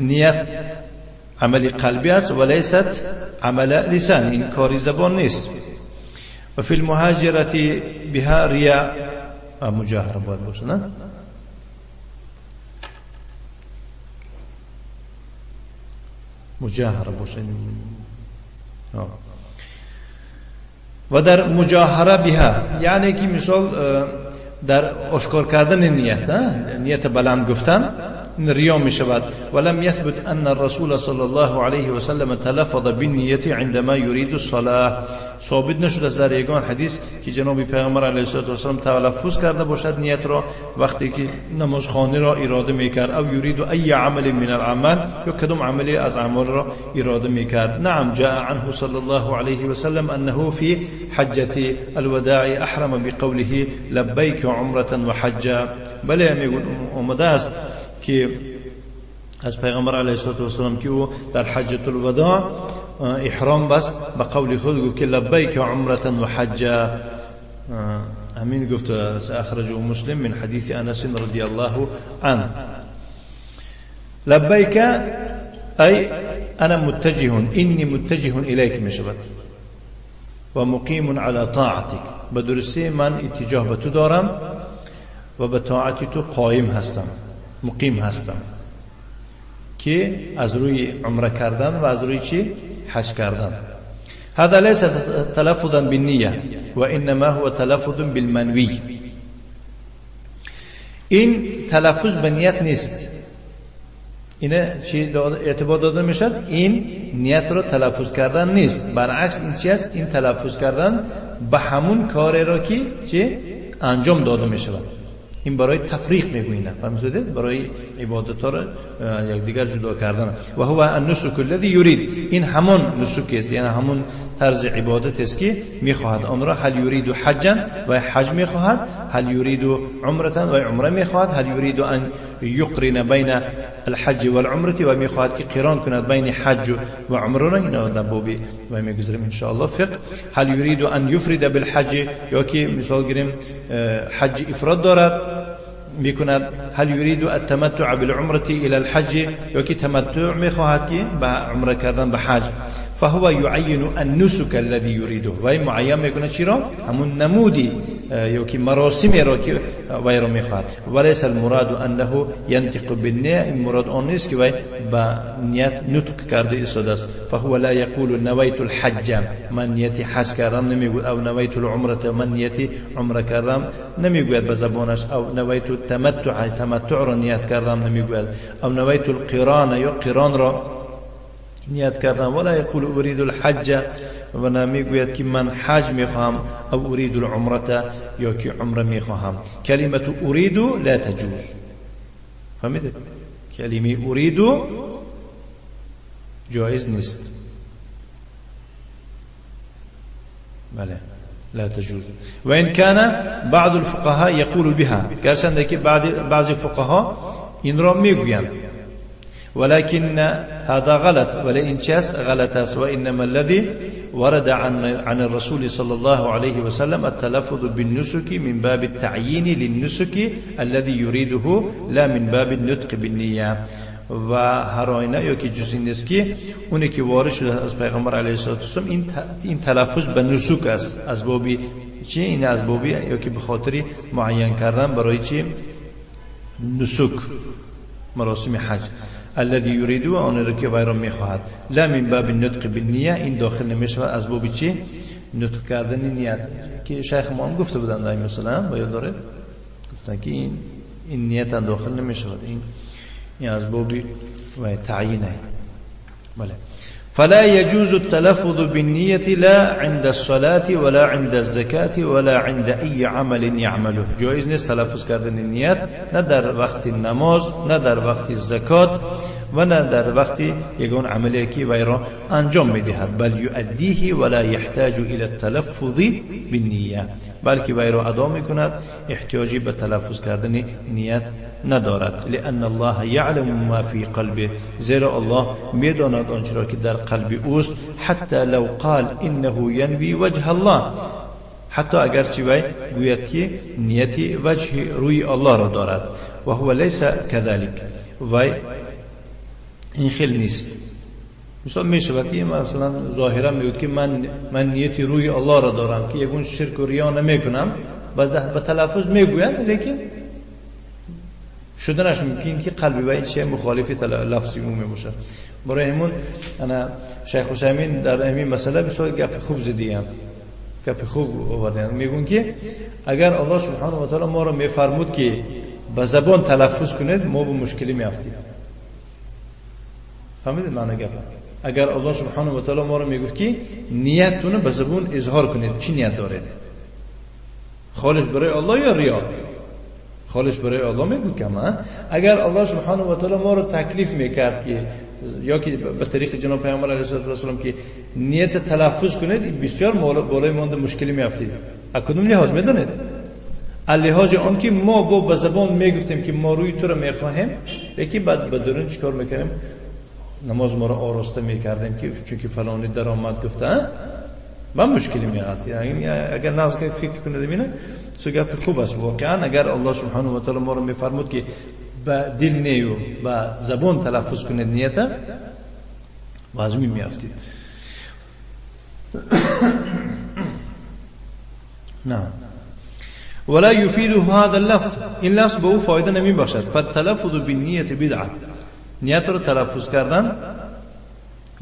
A: نیت عمل قلبی است و لیست عمل لسان، این کاری زبان نیست. و فی المهاجرة بها ریا، مجاهره باید باشه، نه؟ مجاهره باشه. و در مجاهره بها یعنی که مثال در آشکار کردن نیت بلند گفتن ریا می شود. ولم يثبت ان الرسول صلی الله علیه و سلم تلفظ بالنیت عندما يريد الصلاه، ثابت نشد از در یگان حدیث که جناب پیغمبر علیه السلام تلفظ کرده باشد نیت را وقتی که نمازخوانی را اراده میکرد، او یرید ای عمل من الاعمال، یا کدام عملی از اعمال را اراده میکرد. نعم جاء عنه صلی الله علیه و سلم انه فی حجة الوداع احرم بقوله لبیک عمره و حجه، بله میگون اومده است که از پیغمبر علیه السلام که او در حجة الوداع احرام بست به قول خود گفت که لبیک عمره و حجه. همین گفت اخرجه مسلم من حدیث انس رضی الله عنه. لبیک ای انا متجه، اینی متجه الیک می شود و مقیم علی طاعتک، به درستی من اتجاه به تو دارم و به طاعت تو قائم هستم، مقیم هستم، که از روی عمره کردن و از روی چی؟ حج کردن. هذا ليس تلفظا بالنیه و انما هو تلفظ بالمنوی، این تلفظ به نیت نیست. اینه چی اعتبار داده میشد؟ این نیت رو تلفظ کردن نیست، برعکس این چی است؟ این تلفظ کردن به همون کاری را که چی انجام داده میشود. این برای تفریق میگوینه، فهمیدید؟ برای عبادت ها را یکدیگر جدا کردن. و هو النسک الذی یرید، این همون نسک است، یعنی همون طرز عبادت است که میخواهد آن را. هل یرید حجا و حج میخواهد، هل یرید عمره و عمره میخواهد، هل یرید ان یقرن بین الحج والعمره و میخواهد که قران کند بین حج و عمره. اینا در بابی و میگذاریم ان شاء الله فقه. هل یرید ان یفرد بالحج، یا که مثال گیریم حج افراد دارد میکند. هل یرید التمتع بالعمره الى الحج، یا که تمتع میخواهد که با عمره کردن به حج. فهو يعين النسك الذي يريده و معین میکنه چی را؟ همون نمودی یا که مراسمی را که وی را میخواد. وليس المراد انه ينطق بالنیه، این مراد آن نیست که وی با نیت نطق کرده ایستاده است. فهو لا يقول نويت الحج، من نیت حج کردم نمیگوید، او نويت العمره، من نیت عمره کردم نمیگوید به زبانش، او نويت التمتع، تمتع را نیت کردم نمیگوید، او نويت القران، یا قران را نیت کردم. ولا يقول اريد الحج، و نمیگوید که من حج میخواهم، او اريد العمره، یا که عمره میخواهم. کلمه اريد لا تجوز، فهمیدید؟ کلمه اريد جایز نیست، بله لا تجوز. وإن كان بعض الفقهاء يقول بها، گرچند که بعض فقها این را میگویند، ولكن هذا غلط، ولئن چس غلط است. وإنما الذي ورد عن الرسول صلى الله عليه وسلم التلفظ بالنسك من باب التعيين للنسك الذي يريده لا من باب النطق بالنية. و هر آینه یا که جزئی نیست که اونی که وارد شده از پیغمبر علیه السلام این تلفظ به نسک است، از بابی چی؟ این از بابی یا که به خاطر معین کردن برای چی؟ نسک، مراسم حج. الذي يريده، آن را که وی را میخواهد. لا من باب النطق بالنیه، این داخل نمیشه از باب چی؟ نطق کردن نیت. که شیخ ما هم گفته بودن دائما مثلا باید داره گفتن که این نیت داخل نمیشه، این از باب و تعیینه. بله. فلا يجوز التلفظ بالنية لا عند الصلاة ولا عند الزكاة ولا عند أي عمل يعمله. جایز نیست تلفظ کردن نیت نه در وقت نماز، نه در وقت زکات، و نه در وقت یگان عملی که وی را انجام میدهد. بل یؤدیه ولا يحتاج الى التلفظ بالنیه، بلکه وی را ادا میکند، احتیاجی به تلفظ کردن نیت ندارد. لأن الله يعلم ما في قلبه، زیرا الله میداند آنچه را که در قلب اوست. حتی لو قال انه ينوي وجه الله، حتی اگر چی وی گوید که نیتی وجه روی الله را دارد. و هو لیس كذلك، وی این خیلی نیست. مثلا میشه که مثلا ظاهرا میگوید که من نیتی روی الله را دارم، که یگون شرک و ریا نمیکنم، به تلفظ میگوید، لیکن شدنش ممکن که قلبی وی چه مخالفی لفظی عمومی باشه. برای همون انا شیخ حسین در همین مسئله بسیار گپ خوب زدیم، گپ خوب آوردن. میگن که اگر الله سبحانه و تعالی ما را میفرمود که به زبان تلفظ کنید، ما به مشکلی میافتیم. فهمیدید معنی گپ؟ اگر الله سبحانه و تعالی ما را میگفت که نیتتون به زبان اظهار کنید، چی نیت دارید؟ خالص برای الله یا ریا؟ خالص برای الله میگو که ما اگر الله سبحانه و تعالی ما رو تکلیف میکرد که یا که به طریق جناب پیامبر علیه السلام که نیت تلفظ کنید، بسیار بالای مانده مشکلی میافتید. از کدوم لحاظ میدونید؟ لحاظ آن که ما با زبان میگفتیم که ما روی تو رو میخواهیم، لیکن بعد به درون چیکار میکردیم؟ نماز ما رو آراسته میکردیم که چون که فلانی درآمد گفته با مشکلی میاد. یعنی اگر ناز که فکر کنید ببینه سوگات خوب است. واقعا اگر الله سبحانه و تعالی ما رو میفرمود که با دل نیو با زبان تلفظ کنید نیت، لازمی میافتید. نه ولا يفيده هذا اللفظ، این لفظ به او فایده نمی بخشد. فالتلفظ بالنیه بدعه، نیت رو تلفظ کردن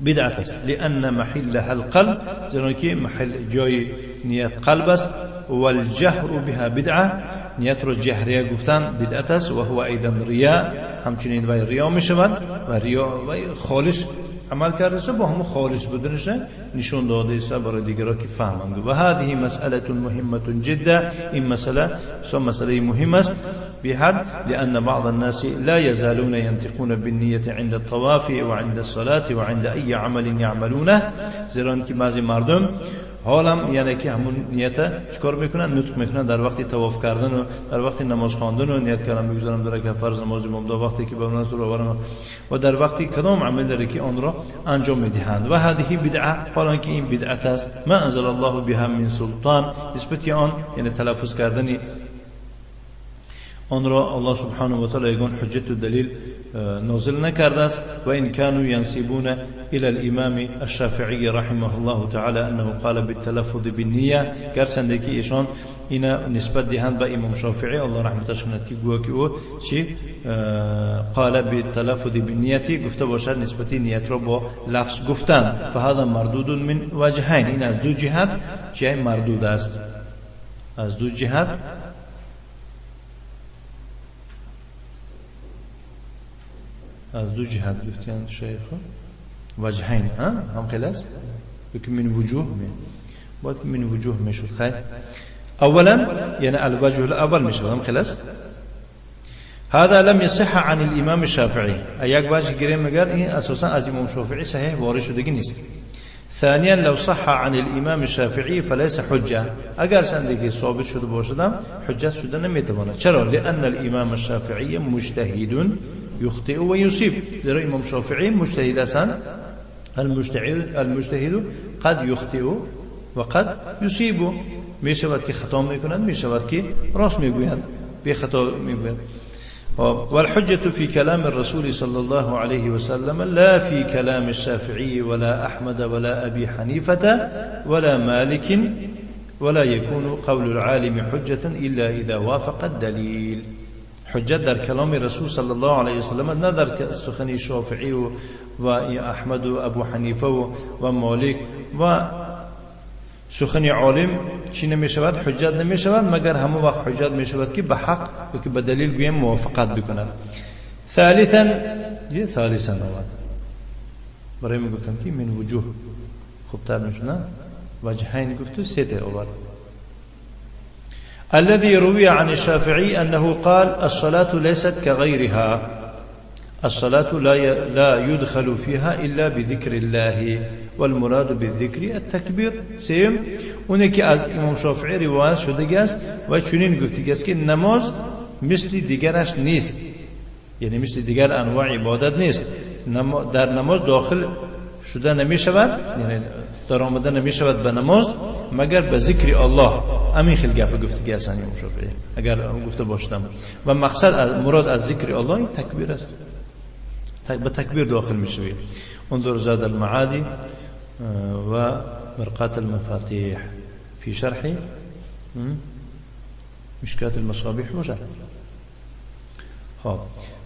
A: بدعت است. لأن محلها القلب، زیرا که محل جای نیت قلب است. والجهر بها بدعه، نیت رو جهریه گفتن بدعت است. و هو ایضا ریا، همچنین وی ریا می شود. و ریا وی خالص عمل کرده است، با هم خالص بدونش نشون داده است برای دیگران که فهمند. و هذه مسئله مهمه جدا، این مسئله مهم است بحد. لأن بعض الناس لا يزالون ينطقون بالنية عند الطواف وعند الصلاة وعند أي عمل يعملونه، زیرا که بعضی مردم حالم یعنی که همون نیت چیکار میکنن؟ نطق میکنن در وقت طواف کردن و در وقت نماز خواندن و نیت کردن میگذارم در که فرض نماز مبدا وقتی که به مناسبت رو آورن و در وقتی کدام عمل داره که آن را انجام میدهند. و هذه بدعه، حالا که این بدعت است. ما انزل الله بها من سلطان، نسبت آن یعنی تلفظ کردن آن را الله سبحانه و تعالی یگان حجت و دلیل نازل نکرده است. و این كانوا ينسبون الى الامام الشافعي رحمه الله تعالى انه قال بالتلفظ بالنیه، گرچند که ایشان اینا نسبت دهند به امام شافعی الله رحمتش کند که گویا که او چی قال بالتلفظ بالنیه گفته باشد نسبت نیت را با لفظ گفتن. فهذا مردود من وجهین، این از دو جهت چی مردود است، از دو جهت از دو جهت گفتن شیخ وجهین هم خلاص بك من وجوه من وجوه میشد. خیر اولا یعنی الوجه الاول میشد هم خلاص. هذا لم يصح عن الامام الشافعي، یک وجه گیریم مگر این اساسا از امام شافعی صحیح وارد شدگی نیست. ثانيا لو صح عن الامام الشافعي فليس حجه، اگر چندی ثابت شده باشدم حجت شده نمیتواند. چرا؟ لان الامام الشافعي مجتهد يخطئ ويصيب، زیرا امام شافعی مجتهد هستند. المجتهد قد يخطئ وقد يصيب، میشود که خطا میکنند میشود که راست میگویند، بی خطا میگویند. والحجة في كلام الرسول صلى الله عليه وسلم لا في كلام الشافعي ولا أحمد ولا أبي حنيفة ولا مالك، ولا يكون قول العالم حجة إلا إذا وافق الدليل. حجت در کلام رسول صلی الله علیه وسلم نه در سخن شافعی و احمد و ابو حنیفه و مالک و سخن عالم چی نمیشود حجت نمیشود مگر همون وقت حجت میشود که به حق و که به دلیل گویم موافقت بکنند. ثالثا برای من گفتم که من وجوه خوبتر میشونه وجهین گفتو سه تا آورد. الذي روي عن الشافعي أنه قال الصلاة ليست كغيرها، الصلاة لا يدخل فيها إلا بذكر الله والمراد بالذكر التكبير. سيم اونکی از امام شافعی روایت شده است و چنین گفته است که نماز مثل دیگرش نیست، یعنی مثل دیگر انواع عبادت نیست. در نماز داخل شده نمی شود، یعنی در آمده نمی شود به نماز مگر به ذکر الله. همین خیلی گپ گفتگی هستن امام شافعی اگر گفته باشم. و مقصد مراد از ذکر الله تکبیر است، به تکبیر داخل می شوی. انظر زاد المعادی و مرقات المفاتيح في شرح مشكات المصابيح وشرح.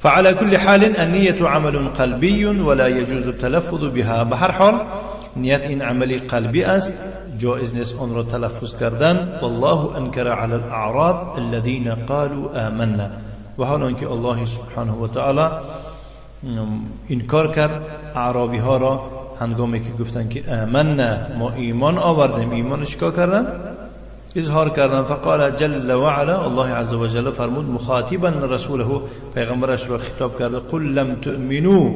A: فعلى كل حال النية عمل قلبي ولا يجوز التلفظ بها. بهر حال نیت این عملی قلبی است، جائز نیست آن را تلفظ کردن. والله انکر على الاعراب الذين قالوا آمنا، و حال آنکه الله سبحانه و تعالی انکار کرد اعرابی ها را هنگامی که گفتن که آمنا ما ایمان آوردیم. ایمان چیکار کردن؟ اظهار کردن. فقال جل و علا، الله عز و جل فرمود مخاطبا رسوله، پیغمبرش را خطاب کرده قل لم تؤمنوا،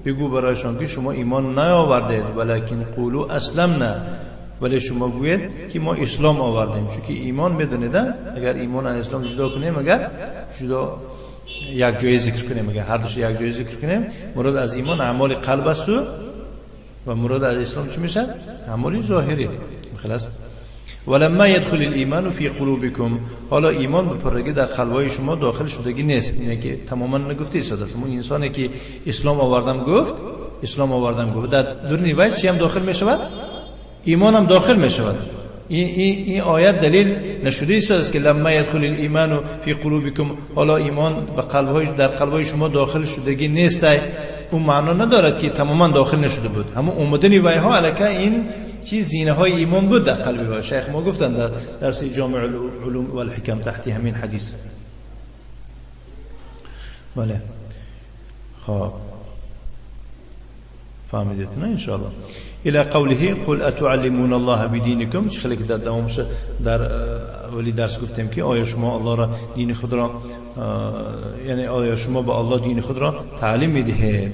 A: بگو برایشان که شما ایمان نیاوردید، ولکن قولوا اسلمنا، ولی شما گوید که ما اسلام آوردیم. چون که ایمان میدونید اگر ایمان و اسلام جدا کنیم، اگر جدا یک جای ذکر کنیم، اگر هر دوش یک جای ذکر کنیم، مراد از ایمان اعمال قلب است و مراد از اسلام چی میشه؟ اعمال ظاهری. خلاص. ولما يدخل الايمان في قلوبكم، حالا ایمان به پرگی در قلبای شما داخل شدگی نیست. اینه که تماما نگفته است. اون انسانی که اسلام آوردم گفت در درونی وجه چی هم داخل می شود؟ ایمان هم داخل می شود. این آیت دلیل نشده است که لما يدخل الايمان في قلوبكم، حالا ایمان به قلبهای در قلبای شما داخل شدگی نیست. اون معنا ندارد که تماما داخل نشده بود. همون اومدنی وای ها الکه این چیز زینه های ایمان بود در قلب ها. شیخ ما گفتن در درس جامع العلوم والحکم تحت همین حدیث. بله خب فهمیدید نه ان شاء الله. الى قوله قل اتعلمون الله بدينكم، چه خیلی در دوامش در اولی درس گفتیم که آیا شما الله را دین خود را یعنی آیا شما به الله دین خود را تعلیم میدهید.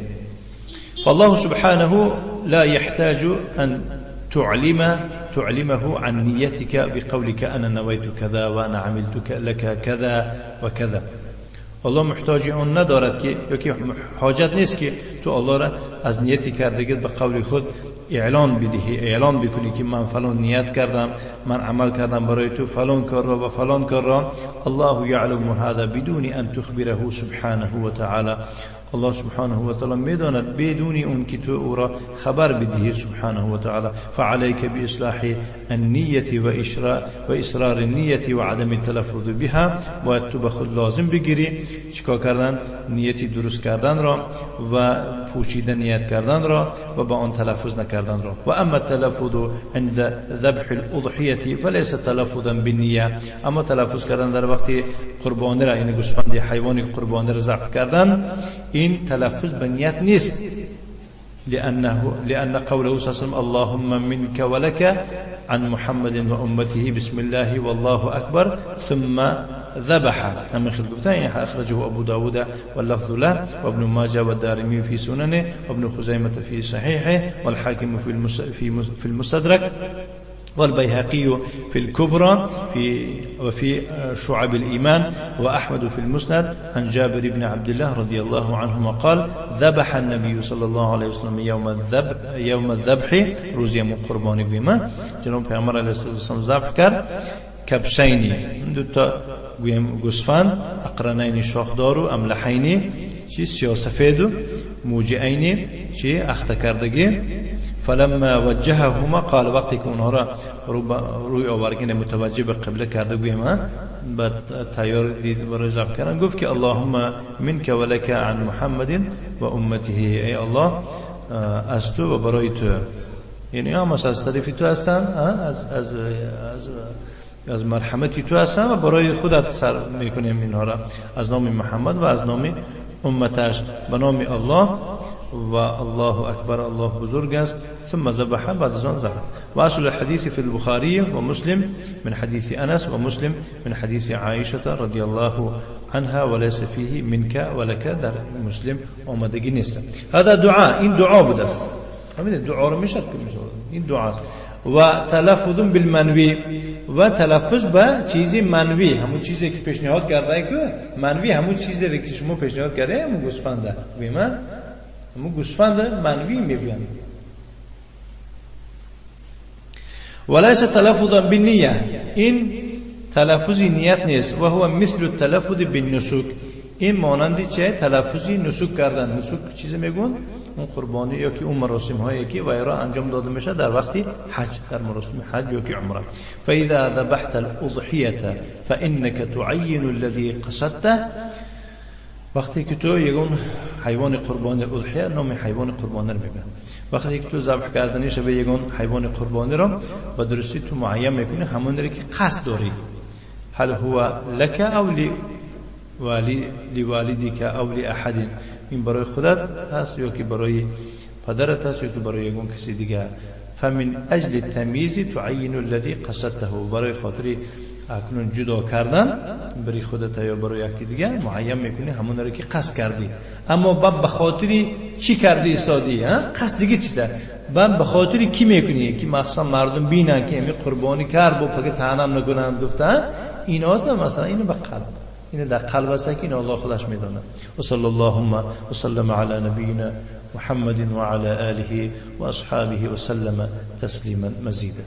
A: فالله سبحانه لا يحتاج ان تعلمه عن نيتك بقولك انا نويت كذا وانا عملت لك كذا وكذا. الله محتاج اون ندارد که یا حاجت نیست که تو الله را از نیتی کردگی به قول خود اعلان بدهی، اعلان بکنی که من فلان نیت کردم من عمل کردم برای تو فلان کار را و فلان کار را. الله یعلم هذا بدون ان تخبره سبحانه و تعالی. الله سبحانه و تعالی میداند بدون اون که تو او را خبر بدهی سبحانه و تعالی. فعليك باصلاح النیه و اصرار النیه و عدم التلفظ بها. باید تو به خود لازم بگیری چیکار کردن؟ نیتی درست کردن را و پوشیدن نیت کردن را و با آن تلفظ نکردن را. و اما التلفظ عند ذبح الاضحیه فليس تلفظا بالنیه. اما تلفظ کردن در وقت قربانی را، یعنی گوسفند حیوانی قربانی را ذبح کردن، این تلفظ به نیت نیست. لأن قوله صلى الله عليه وسلم اللهم منك ولك عن محمد وأمته بسم الله والله أكبر ثم ذبح. أما خلق قفتان أخرجه أبو داود واللفظ له وابن ماجه والدارمي في سننه وابن خزيمة في صحيحه والحاكم في المستدرك والبيهقي في الكبرى وفي شعب الإيمان وأحمد في المسند عن جابر بن عبد الله رضي الله عنهما قال ذبح النبي صلى الله عليه وسلم يوم الذبح روز يوم قربان بما جناب پیامبر علیه السلام ذبح کرد کبشینی، دو تا گوسفند اقرنین شاخدار و املحینی چی سیاسفید و موجعینی چی اخته کردگی. فلما وجههما قال وقتی که اونها را روی آورگین متوجه به قبله کرده بودیم بعد تیار دید برای ذبح کردن، گفت که اللهم منك ولك عن محمد و امته. ای الله از تو و برای تو، یعنی هم از طرف تو هستن، از مرحمتی تو هستن و برای خودت سر میکنیم اینها را از نام محمد و از نام امتش به نام الله و الله اکبر، الله بزرگ است. ثم ذبح بعد ذلك ذبح. واصل الحديث في البخاري ومسلم من حديث انس ومسلم من حديث عائشه رضي الله عنها وليس فيه منك ولك در مسلم اومدگی نیست. هذا دعاء، این دعا بود است، همین دعا رو میشه این دعا است. و تلفظ بالمنوی و تلفظ به چیزی منوی، همون چیزی که پیشنهاد کرده که منوی همون چیزی که شما پیشنهاد کرده همون گوسفنده من همون گوسفند منوی میگن. وليس تلفظا بالنیه، این تلفظی نیت نیست. و هو مثل التلفظ بالنسک، این مانندی چه تلفظی نسک کردن. نسک چیزی میگن اون قربانی یا که اون مراسم هایی که ویرا انجام داده میشه در وقت حج، در مراسم حج یا که عمره. فاذا ذبحت الاضحیه فانك تعین الذي قصدته. وقتی که تو یگون حیوان قربانی اضحیه، نام حیوان قربانی رو میگن. وقتی که تو ذبح کردنیش به یگون حیوان قربانی رو با درستی تو معین میکنی همون رو که قصد داری. هل هو لك او لوالدك او لاحد، این برای خودت هست یا که برای پدرت هست یا که برای یگون کسی دیگه. فمن اجل التمییز تعین الذي قصدته، برای خاطر اکنون جدا کردن برای خودت یا برای یکی دیگه معین میکنی همون رو که قصد کردی. اما به خاطر چی کردی استادی؟ قصد دیگه چیه؟ به خاطر کی میکنی که مخصوصا مردم بینن که همین قربانی کرد با پاک تنم نکنن گفتن اینا تا مثلا اینو به قلب، اینو در قلب است که این الله خودش میدونه. و صلی اللهم و سلم علی نبینا محمد و علی آله و اصحابه و سلم تسلیما مزیدا.